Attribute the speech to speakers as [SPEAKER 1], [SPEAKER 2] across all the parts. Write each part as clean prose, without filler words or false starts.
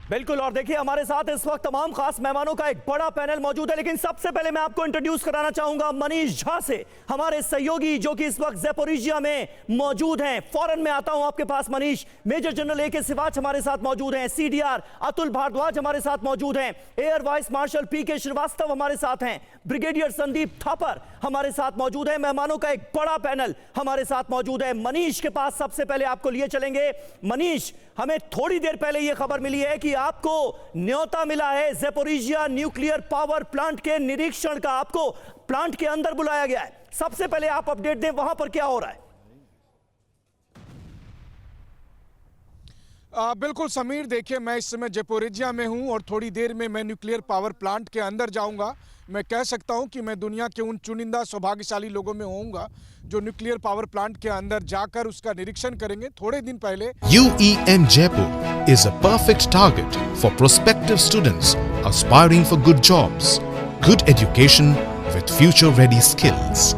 [SPEAKER 1] बिल्कुल। और देखिए हमारे साथ इस वक्त तमाम खास मेहमानों का एक बड़ा पैनल मौजूद है, लेकिन सबसे पहले मैं आपको इंट्रोड्यूस कराना चाहूंगा मनीष झा से, हमारे सहयोगी जो कि इस वक्त ज़ैपोरिजिया में मौजूद हैं। फौरन मैं आता हूं आपके पास मनीष। मेजर जनरल ए के सिवाच हमारे साथ मौजूद हैं, सीडीआर अतुल भारद्वाज हमारे साथ मौजूद हैं, एयर वाइस मार्शल पीके श्रीवास्तव हमारे साथ हैं, ब्रिगेडियर संदीप थापर हमारे साथ मौजूद है। मेहमानों का एक बड़ा पैनल हमारे साथ मौजूद है। मनीष के पास सबसे पहले आपको लिए चलेंगे। मनीष, हमें थोड़ी देर पहले यह खबर मिली है कि आपको न्योता मिला है ज़ैपोरिजिया न्यूक्लियर पावर प्लांट के निरीक्षण का। आपको प्लांट के अंदर बुलाया गया है। सबसे पहले आप अपडेट दें, वहां पर क्या हो रहा है?
[SPEAKER 2] बिल्कुल समीर, देखिए मैं इस समय ज़ैपोरिजिया में हूं और थोड़ी देर में मैं न्यूक्लियर पावर प्लांट के अंदर जाऊंगा। मैं कह सकता हूं कि मैं दुनिया के उन चुनिंदा सौभाग्यशाली लोगों में होऊंगा जो न्यूक्लियर पावर प्लांट के अंदर जाकर उसका निरीक्षण करेंगे। थोड़े दिन पहले
[SPEAKER 3] UEN Jaipur is a perfect target for prospective students aspiring for good jobs, good education with future-ready skills.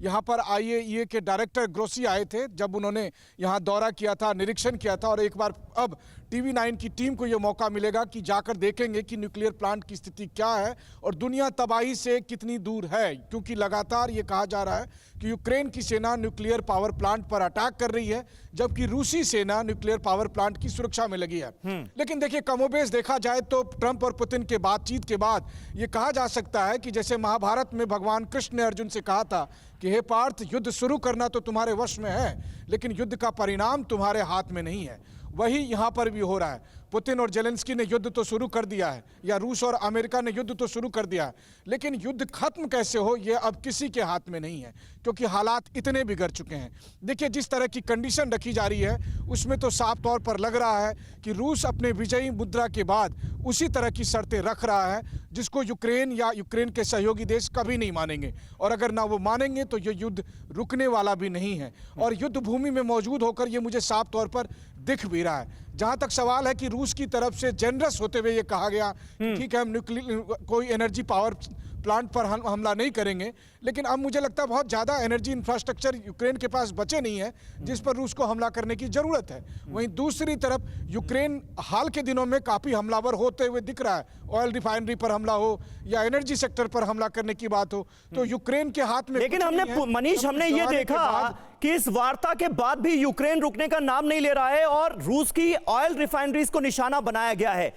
[SPEAKER 2] यहाँ पर IAEA के डायरेक्टर ग्रोसी आए थे जब उन्होंने यहाँ दौरा किया था, निरीक्षण किया था। और एक बार अब TV9 की टीम को ये मौका मिलेगा कि जाकर देखेंगे कि न्यूक्लियर प्लांट की स्थिति क्या है और दुनिया तबाही से कितनी दूर है, क्योंकि लगातार ये कहा जा रहा है कि यूक्रेन की सेना न्यूक्लियर पावर प्लांट पर अटैक कर रही है, जबकि रूसी सेना न्यूक्लियर पावर प्लांट की सुरक्षा में लगी है। लेकिन देखिए कमोबेश देखा जाए तो ट्रंप और पुतिन के बातचीत के बाद ये कहा जा सकता है कि जैसे महाभारत में भगवान कृष्ण ने अर्जुन से कहा था कि हे पार्थ, युद्ध शुरू करना तो तुम्हारे वश में है, लेकिन युद्ध का परिणाम तुम्हारे हाथ में नहीं है। वही यहाँ पर भी हो रहा है। पुतिन और जेलेंस्की ने युद्ध तो शुरू कर दिया है, या रूस और अमेरिका ने युद्ध तो शुरू कर दिया है, लेकिन युद्ध खत्म कैसे हो ये अब किसी के हाथ में नहीं है, क्योंकि हालात इतने बिगड़ चुके हैं। देखिए जिस तरह की कंडीशन रखी जा रही है उसमें तो साफ तौर पर लग रहा है कि रूस अपने विजयी मुद्रा के बाद उसी तरह की शर्तें रख रहा है जिसको यूक्रेन या यूक्रेन के सहयोगी देश कभी नहीं मानेंगे। और अगर ना वो मानेंगे तो ये युद्ध रुकने वाला भी नहीं है। और युद्ध भूमि में मौजूद होकर ये मुझे साफ तौर पर दिख भी रहा है। जहां तक सवाल है कि रूस की तरफ से जेनरस होते हुए ये कहा गया ठीक है हम न्यूक्लियर कोई एनर्जी पावर प्लांट पर हमला नहीं करेंगे, लेकिन अब मुझे लगता है बहुत ज़्यादा एनर्जी इंफ्रास्ट्रक्चर यूक्रेन के पास बचे नहीं है जिस पर रूस को हमला करने की ज़रूरत है। वहीं दूसरी तरफ यूक्रेन हाल के दिनों में काफ़ी हमलावर होते हुए दिख रहा है। ऑयल रिफाइनरी पर हमला हो या एनर्जी सेक्टर पर हमला करने की बात हो तो यूक्रेन के हाथ में।
[SPEAKER 1] लेकिन हमने मनीष हमने ये देखा कि इस वार्ता के बाद भी यूक्रेन रुकने का नाम नहीं ले रहा है और रूस की ऑयल रिफाइनरीज को निशाना बनाया गया है।